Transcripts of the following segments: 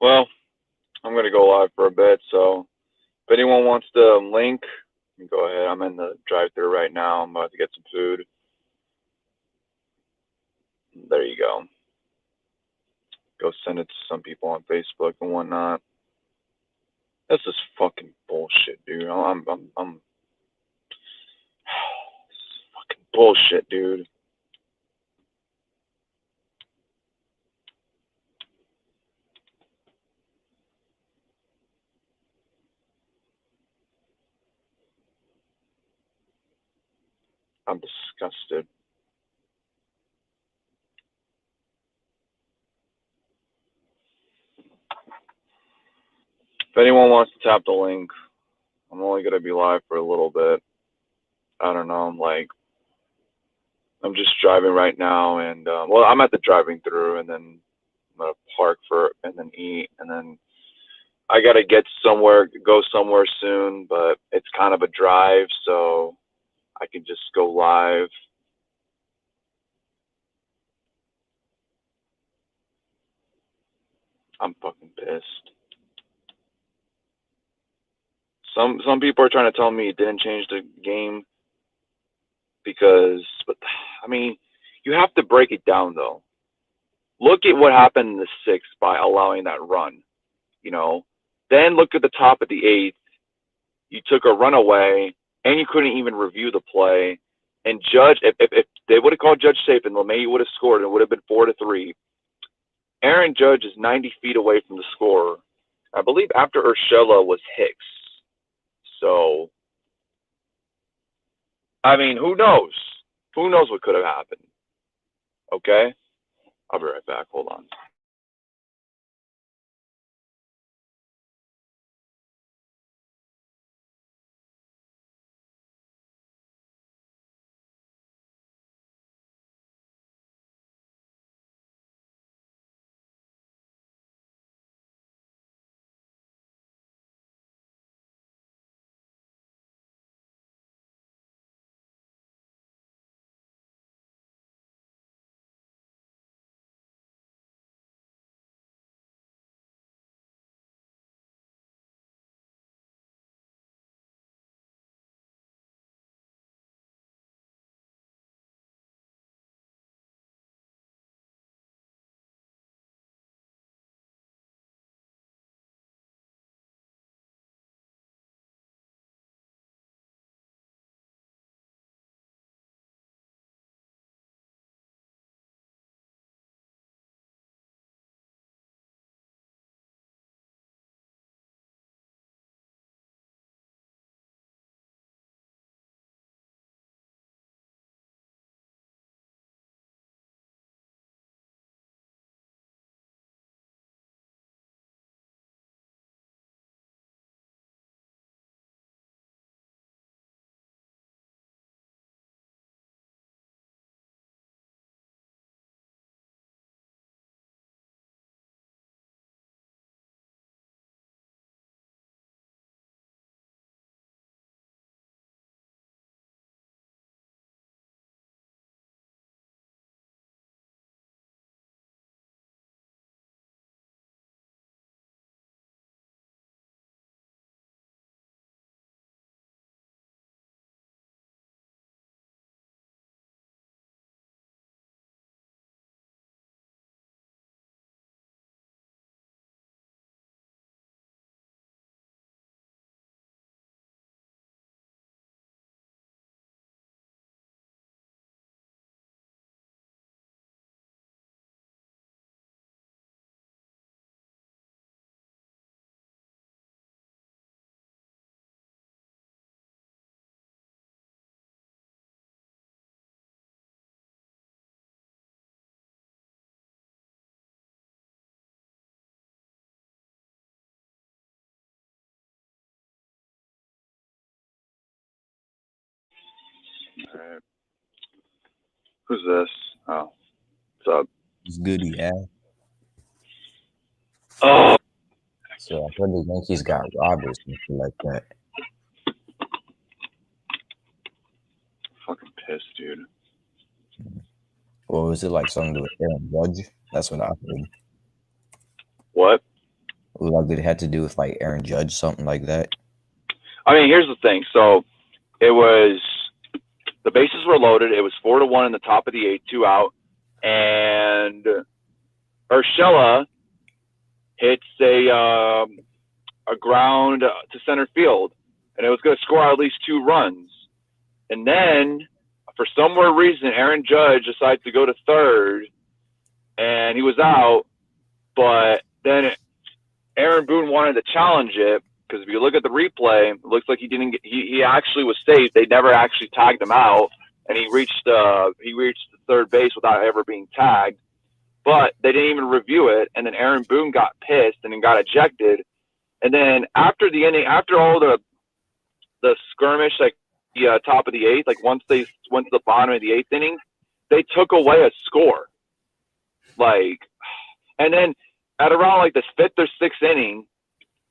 Well, I'm gonna go live for a bit, so if anyone wants the link, go ahead. I'm in the drive-through right now. I'm about to get some food. There you go. Go send it to some people on Facebook and whatnot. This is fucking bullshit, dude. I'm fucking bullshit, dude. I'm disgusted. If anyone wants to tap the link, I'm only gonna be live for a little bit. I don't know. I'm just driving right now, and well, I'm at the driving through, and then I'm gonna park for and then eat, and then I gotta get somewhere, go somewhere soon, but it's kind of a drive, so I can just go live. I'm fucking pissed. Some people are trying to tell me it didn't change the game but I mean, you have to break it down though. Look at what happened in the sixth by allowing that run. You know, then look at the top of the eighth. You took a runaway, and you couldn't even review the play. And Judge, if they would have called Judge safe and LeMay would have scored, it would have been 4-3. Aaron Judge is 90 feet away from the scorer. I believe after Urshela was Hicks. So, I mean, who knows? Who knows what could have happened? Okay? I'll be right back. Hold on. All right. Who's this? Oh, what's up? It's Goody, yeah. Oh, So I heard the Yankees got robbed or something like that. fucking pissed, dude. Or was it like something to do with Aaron Judge? That's what I heard. What? Like, did it have to do with like Aaron Judge, something like that? I mean, here's the thing. So it was the bases were loaded. It was 4-1 in the top of the eighth, 2 out, and Urshela hits a ground to center field, and it was going to score at least 2 runs. And then, for some weird reason, Aaron Judge decided to go to third, and he was out. But then Aaron Boone wanted to challenge it because if you look at the replay, it looks like he didn't. He actually was safe. They never actually tagged him out, and he reached the third base without ever being tagged. But they didn't even review it, and then Aaron Boone got pissed and then got ejected. And then after the inning, after all the skirmish, like the top of the eighth, like once they went to the bottom of the eighth inning, they took away a score. Like, and then at around like the fifth or sixth inning,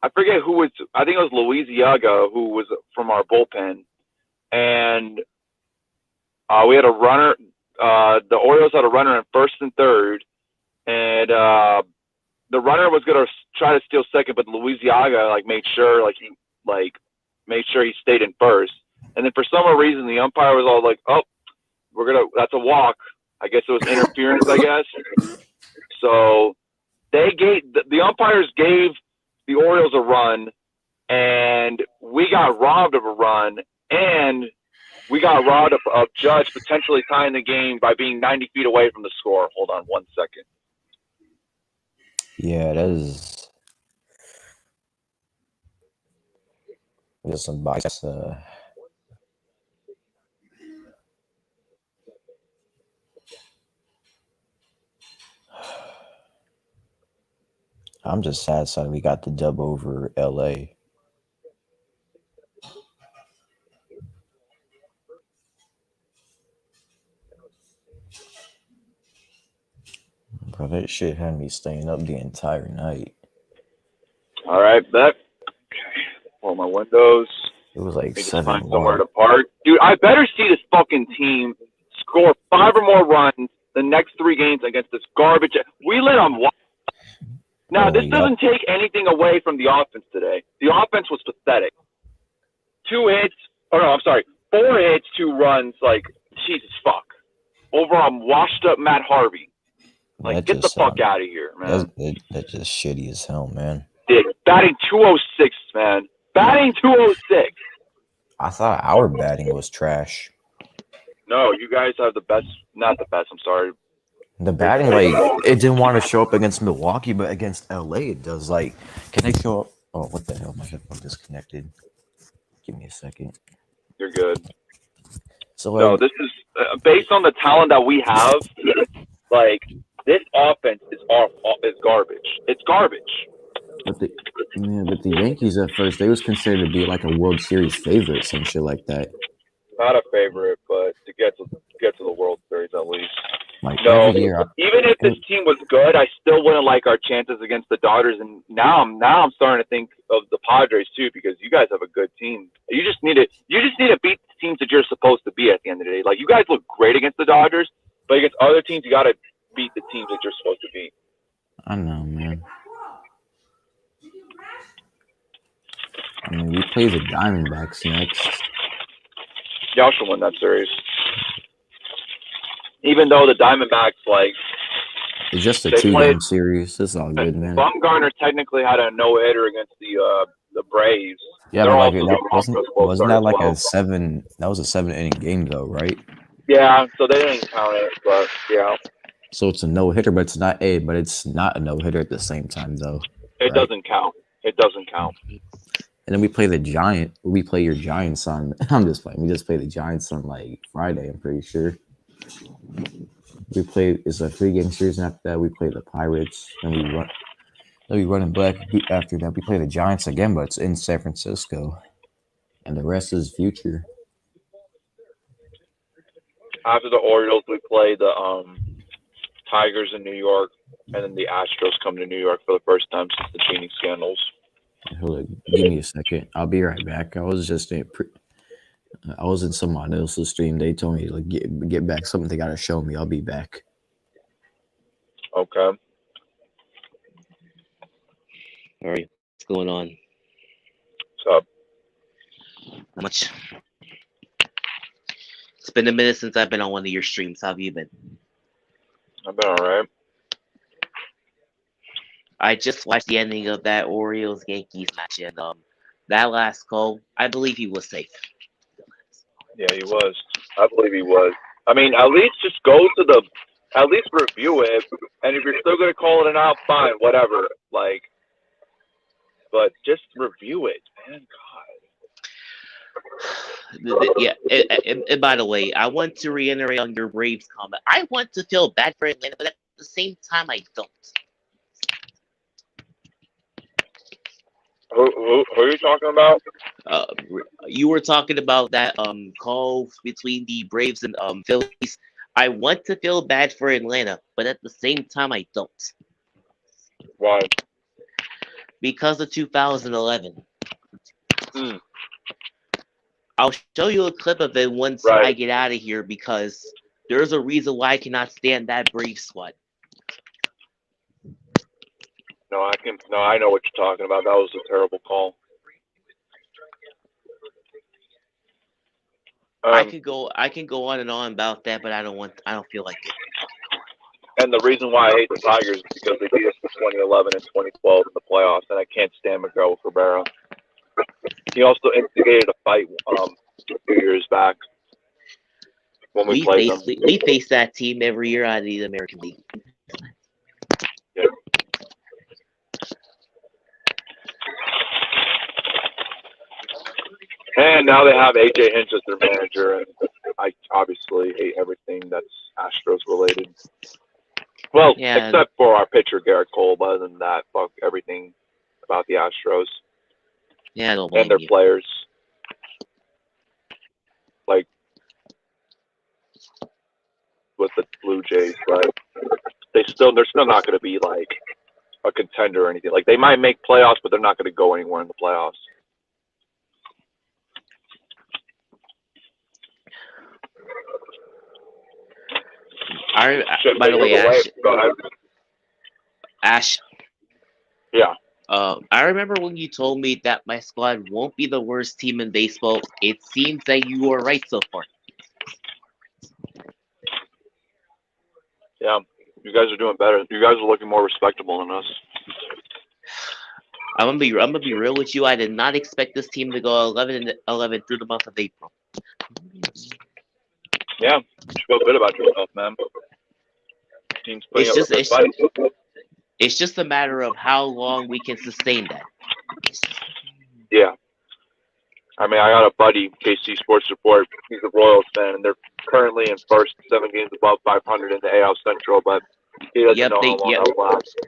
I forget who was. I think it was Louisiaga who was from our bullpen, and we had a runner. The Orioles had a runner in first and third, and the runner was gonna try to steal second, but Louisiaga made sure he stayed in first. And then for some reason, the umpire was all like, "Oh, that's a walk." I guess it was interference. I guess. So the umpires gave the Orioles a run, and we got robbed of a run, and we got robbed of Judge potentially tying the game by being 90 feet away from the score. Hold on 1 second. Yeah, that is just some bias. I'm just sad we got the dub over LA. Bro, that shit had me staying up the entire night. All right, bet. Okay, pull my windows. It was like 7-1. Find somewhere to park, dude. I better see this fucking team score 5 or more runs the next 3 games against this garbage. We lit on one. Now, this doesn't take anything away from the offense today. The offense was pathetic. 4 hits, 2 runs. Like, Jesus fuck. Over on washed up Matt Harvey. Like, get the fuck out of here, man. That's just shitty as hell, man. Dude, batting 206, man. Batting 206. I thought our batting was trash. No, you guys have the best. Not the best. I'm sorry. The batting, it didn't want to show up against Milwaukee, but against LA, it does. Like, can they show up? Oh, what the hell? My headphone disconnected. Give me a second. You're good. So, no, this is based on the talent that we have. Like, this offense is garbage. It's garbage. But the Yankees at first, they was considered to be like a World Series favorite, some shit like that. Not a favorite, but to get to the World Series at least. Like, every year, even if this team was good, I still wouldn't like our chances against the Dodgers. And now I'm starting to think of the Padres too, because you guys have a good team. You just need to beat the teams that you're supposed to be at the end of the day. Like, you guys look great against the Dodgers, but against other teams, you got to beat the teams that you're supposed to beat. I know, man. I mean, we play the Diamondbacks next. Y'all should win that series. Even though the Diamondbacks, it's just a 2-game series. It's all good, man. Bumgarner technically had a no-hitter against the Braves. Yeah, wasn't that like a 7? That was a 7-inning game, though, right? Yeah, so they didn't count it, but yeah. So it's a no-hitter, but it's not a no-hitter at the same time, though. It doesn't count. It doesn't count. And then we play We play your Giants on. I'm just playing. We just play the Giants on Friday. I'm pretty sure. It's a 3-game series, and after that we play the Pirates, and we run it back. After that we play the Giants again, but it's in San Francisco, and the rest is future. After the Orioles, we play the Tigers in New York, and then the Astros come to New York for the first time since the cheating scandals. Hold on, give me a second. I'll be right back. I was in someone else's stream. They told me to get back. Something they gotta show me. I'll be back. Okay. All right, what's going on? So, Not much. It's been a minute since I've been on one of your streams. How have you been? I've been all right. I just watched the ending of that Orioles Yankees match, and that last call, I believe he was safe. Yeah, he was. I believe he was. I mean, at least just go to the, at least review it, and if you're still gonna call it an out, fine, whatever. Like, but just review it, man. Yeah, and by the way, I want to reiterate on your Braves comment. I want to feel bad for Atlanta, but at the same time, I don't. Who are you talking about? Uh, you were talking about that call between the Braves and Phillies. I want to feel bad for Atlanta, but at the same time, I don't. Why? Because of 2011. Hmm. I'll show you a clip of it once Right. I get out of here because there's a reason why I cannot stand that Braves squad. No, I can. No, I know what you're talking about. That was a terrible call. I can go on and on about that, but I don't feel like it. And the reason why I hate the Tigers is because they beat us in 2011 and 2012 in the playoffs, and I can't stand Miguel Cabrera. He also instigated a fight a few years back when we played them. We face that team every year out of the American League. Yeah. And now they have AJ Hinch as their manager, and I obviously hate everything that's Astros related. Well, Yeah. except for our pitcher Garrett Cole, but other than that, fuck everything about the Astros. Yeah, I don't blame and their you. players. Like with the Blue Jays, but they're still not going to be like a contender or anything. Like they might make playoffs, but they're not going to go anywhere in the playoffs. By the way, Ash. Yeah. I remember when you told me that my squad won't be the worst team in baseball. It seems that you were right so far. Yeah, you guys are doing better. You guys are looking more respectable than us. I'm gonna be real with you. I did not expect this team to go 11-11 through the month of April. Yeah, you feel good about yourself, man. Team's putting up a good fight. It's just a matter of how long we can sustain that. Yeah. I mean, I got a buddy, KC Sports Report. He's a Royals fan, and they're currently in first, 7 games above 500 in the AL Central, but he doesn't know how long that'll last.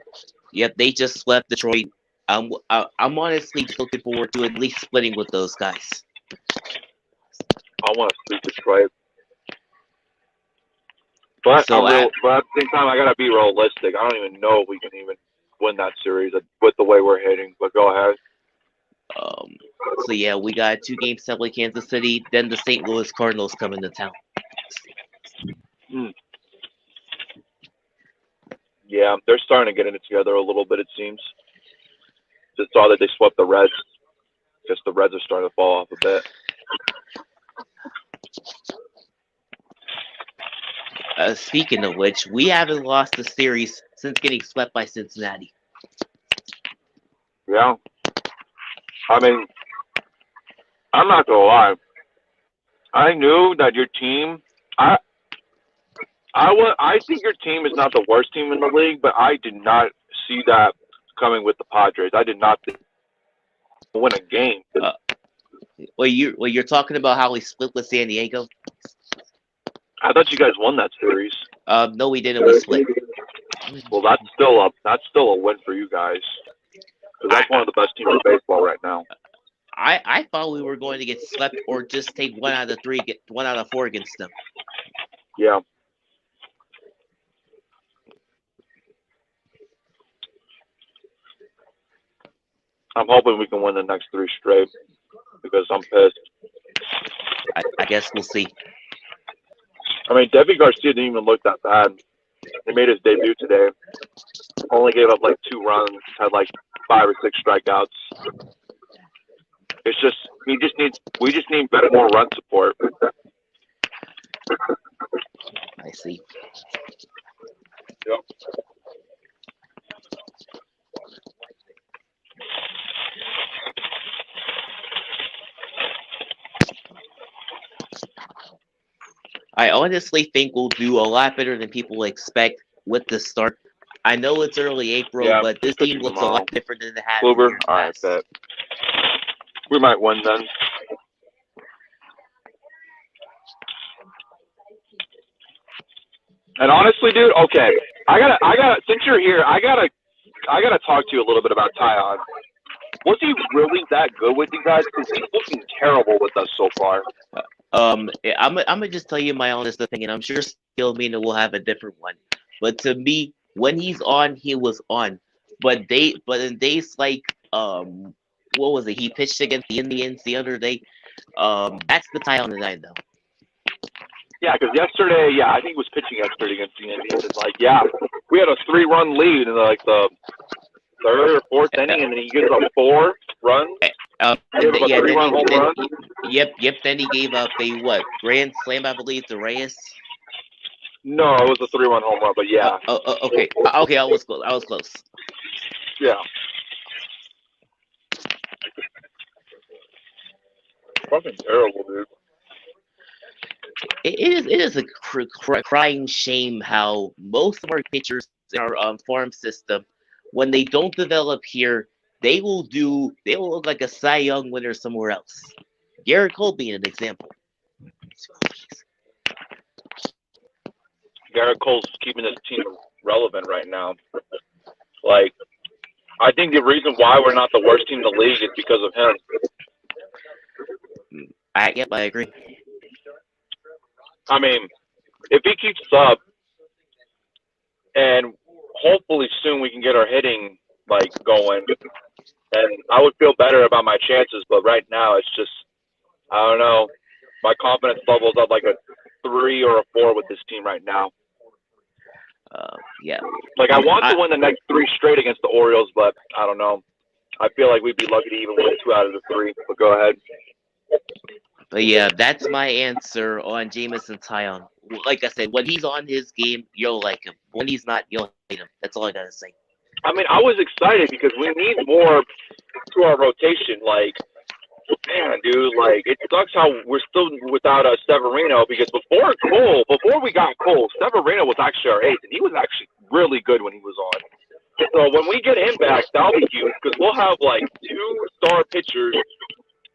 Yep, they just swept Detroit. I'm honestly looking forward to at least splitting with those guys. I want to sweep Detroit. But, but at the same time, I got to be realistic. I don't even know if we can even win that series with the way we're hitting. But go ahead. So, yeah, we got 2 games set with Kansas City. Then the St. Louis Cardinals come into town. Yeah, they're starting to get it together a little bit, it seems. Just saw that they swept the Reds. Just the Reds are starting to fall off a bit. Speaking of which, we haven't lost the series since getting swept by Cincinnati. Yeah. I mean, I'm not going to lie. I knew that your team, I think your team is not the worst team in the league, but I did not see that coming with the Padres. I did not think they'd win a game. Well, you're talking about how we split with San Diego? I thought you guys won that series. No, we didn't. We split. Well, that's still a win for you guys. Because that's one of the best teams in baseball right now. I thought we were going to get swept or just take 1 out of 4 against them. Yeah. I'm hoping we can win the next 3 straight because I'm pissed. I guess we'll see. I mean, Deivi Garcia didn't even look that bad. He made his debut today. Only gave up like 2 runs, had like 5 or 6 strikeouts. It's just we just need better, more run support. I see. Yep. I honestly think we'll do a lot better than people expect with the start. I know it's early April, Yeah, but this team looks a lot different than it has in Kluber, years all right, past. bet. We might win then. And honestly, dude, okay, I gotta. Since you're here, I gotta talk to you a little bit about Tyon. Was he really that good with you guys? Because he's looking terrible with us so far. I'm gonna just tell you my honest opinion. I'm sure Skilmina will have a different one, but to me, when he's on, he was on. But in days like what was it? He pitched against the Indians the other day. That's the tie on the night though. Yeah, because yesterday, I think he was pitching yesterday against the Indians. It's like, yeah, we had a 3-run lead in like the 3rd or 4th inning, and then he gives up 4 runs. Gave up a 3-run home run. Yep. Then he gave up a grand slam, I believe, to Reyes. No, it was a 3-run home run, but yeah. Okay. I was close. Yeah. Fucking terrible, dude. It is a crying shame how most of our pitchers in our farm system, when they don't develop here, they will look like a Cy Young winner somewhere else. Garrett Cole being an example. Garrett Cole's keeping this team relevant right now. Like, I think the reason why we're not the worst team in the league is because of him. I agree. I mean, if he keeps up, and hopefully soon we can get our hitting going, and I would feel better about my chances. But right now, it's just, I don't know. My confidence level is up like a 3 or a 4 with this team right now. Yeah. Like, I want to win the next 3 straight against the Orioles, but I don't know. I feel like we'd be lucky to even win 2 out of the 3. But go ahead. But yeah, that's my answer on Jameson Taillon. Like I said, when he's on his game, you'll like him. When he's not, you'll hate him. That's all I gotta say. I mean, I was excited because we need more to our rotation. Like, man, dude, like, it sucks how we're still without Severino, because before we got Cole, Severino was actually our ace, and he was actually really good when he was on. So when we get him back, that'll be huge, because we'll have like 2 star pitchers,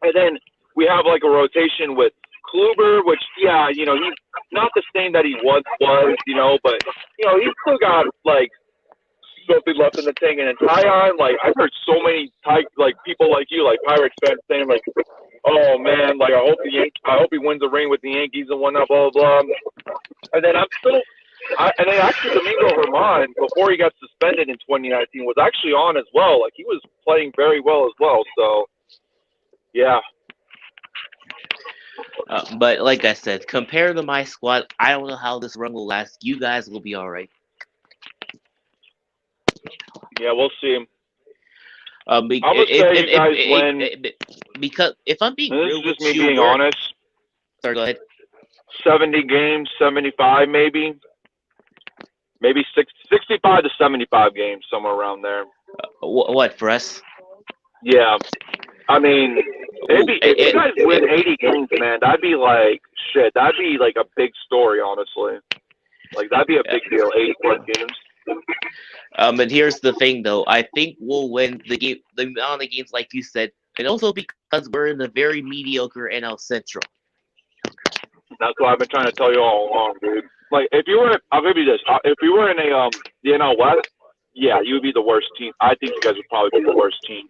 and then we have like a rotation with Kluber, which, yeah, you know, he's not the same that he once was, you know, but, you know, he's still got like something left in the tank. And then Taillon, like, I've heard so many people like you, like Pirates fans, saying like, oh man, like, I hope he wins a ring with the Yankees and whatnot, blah blah blah. And then and then actually Domingo Germán, before he got suspended in 2019, was actually on as well. Like, he was playing very well as well. So yeah. But like I said, compared to my squad, I don't know how this run will last. You guys will be all right. Yeah, we'll see. I would say you guys win. Because if I'm being this real is just with me you, being honest. Sorry, go ahead. 70 games, 75 maybe. Maybe 65 to 75 games, somewhere around there. What, for us? Yeah. I mean, if you guys win 80 games, man, that'd be like, shit, that'd be like a big story, honestly. Like, that'd be a big deal, 80-plus games. And here's the thing, though. I think we'll win the amount of games, like you said, and also because we're in a very mediocre NL Central. That's what I've been trying to tell you all along, dude. Like, I'll give you this. If you were in the NL West, yeah, you would be the worst team. I think you guys would probably be the worst team.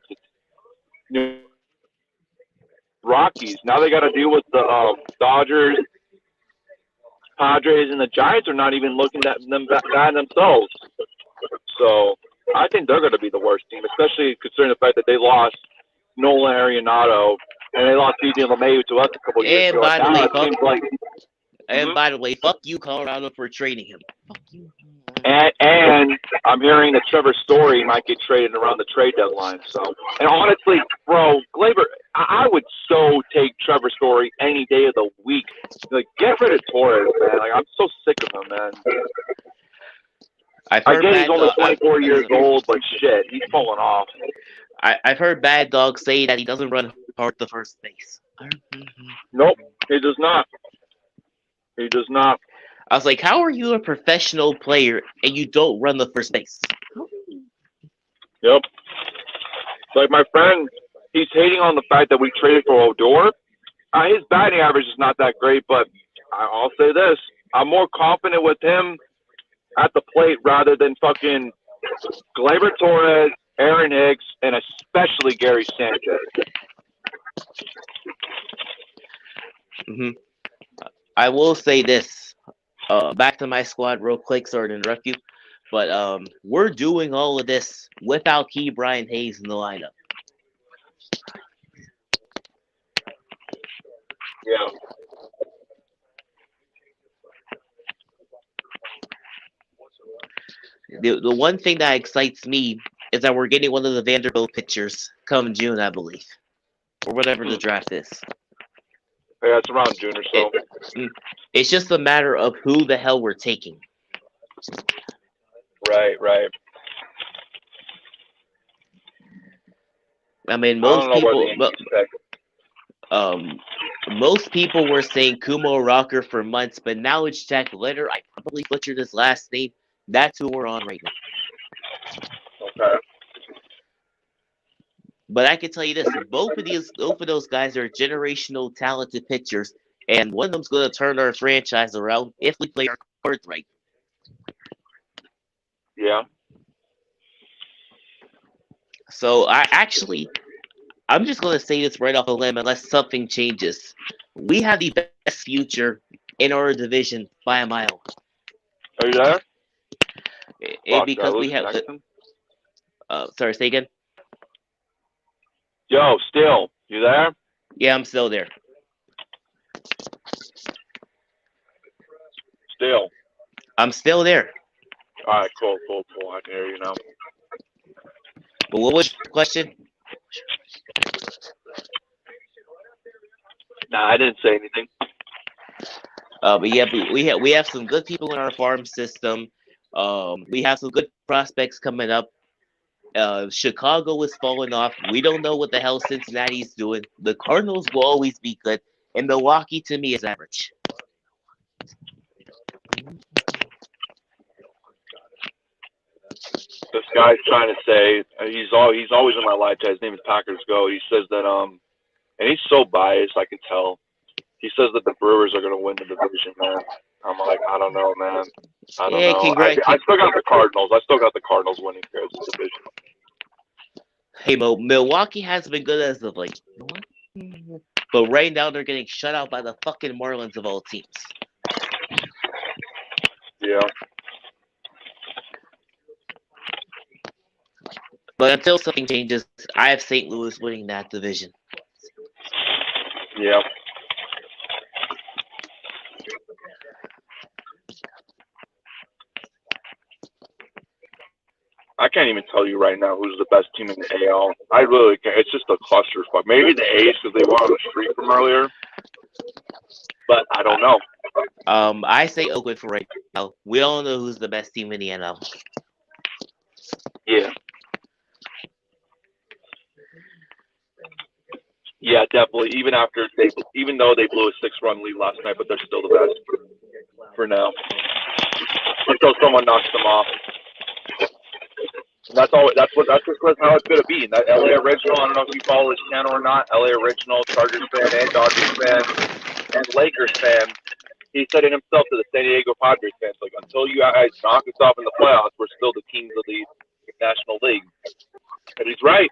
Rockies. Now they got to deal with the Dodgers, Padres, and the Giants are not even looking at them bad themselves. So I think they're going to be the worst team, especially considering the fact that they lost Nolan Arenado and they lost DJ LeMahieu to us a couple years ago. By the way, fuck you, Colorado, for trading him. Fuck you. And I'm hearing that Trevor Story might get traded around the trade deadline. So, and honestly, bro, Glaber, I would so take Trevor Story any day of the week. Like, get rid of Torres, man. Like, I'm so sick of him, man. I've I heard get he's bad only dog, 24 years old, but shit, he's falling off. I've heard Bad Dog say that he doesn't run hard the first base. Nope, he does not. He does not. I was like, how are you a professional player and you don't run the first base? Yep. Like my friend, he's hating on the fact that we traded for Odor. His batting average is not that great, but I'll say this: I'm more confident with him at the plate rather than fucking Gleyber Torres, Aaron Hicks, and especially Gary Sanchez. Mm-hmm. I will say this. Back to my squad real quick, sorry to interrupt you. But we're doing all of this without Key Brian Hayes in the lineup. Yeah. The one thing that excites me is that we're getting one of the Vanderbilt pitchers come June, I believe, or whatever the draft is. Yeah, it's around June or so. It's just a matter of who the hell we're taking. Right. I mean, most people were saying Kumo Rocker for months, but now it's Jack Leonard. I probably butchered his last name. That's who we're on right now. Okay. But I can tell you this: both of those guys are generational, talented pitchers, and one of them's going to turn our franchise around if we play our cards right. Yeah. So I'm just going to say this right off the limb, unless something changes. We have the best future in our division by a mile. Are you there? Because we have. Sorry, say again. Yo, still, you there? Yeah, I'm still there. Still. I'm still there. All right, cool. I can hear you now. But what was your question? Nah, I didn't say anything. But yeah, we have some good people in our farm system. We have some good prospects coming up. Chicago is falling off. We don't know what the hell Cincinnati's doing. The Cardinals will always be good, and Milwaukee to me is average. This guy's trying to say he's always in my live chat. His name is Packers Go. He says that and he's so biased. I can tell. He says that the Brewers are going to win the division, man. I'm like, I don't know, man. I don't know. I still got the Cardinals. I still got the Cardinals winning the division. Hey, Milwaukee has been good as of late. But right now they're getting shut out by the fucking Marlins of all teams. Yeah. But until something changes, I have St. Louis winning that division. Yeah. I can't even tell you right now who's the best team in the AL. I really can't. It's just a cluster spot. Maybe the A's because they won on the streak from earlier. But I don't know. I say Oakland for right now. We all know who's the best team in the NL. Yeah. Yeah, definitely. Even though they blew a 6-run lead last night, but they're still the best for now. Until someone knocks them off. And that's just how it's gonna be. And that LA Original, I don't know if you follow his channel or not. LA Original, Chargers fan and Dodgers fan and Lakers fan. He said it himself to the San Diego Padres fans, like, until you guys knock us off in the playoffs, we're still the kings of the National League. And he's right.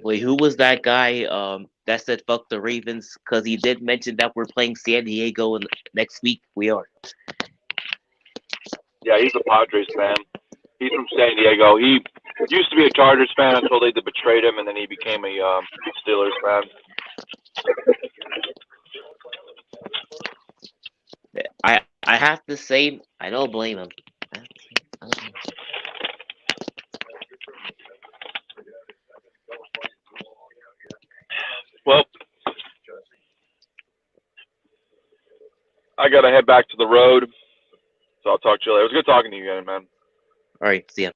wait, who was that guy that said fuck the Ravens? Because he did mention that we're playing San Diego next week. We are. Yeah, he's a Padres fan. He's from San Diego. He used to be a Chargers fan until they betrayed him, and then he became a Steelers fan. I have to say I don't blame him. Well, I gotta head back to the road, so I'll talk to you later. It was good talking to you again, man. All right, see ya.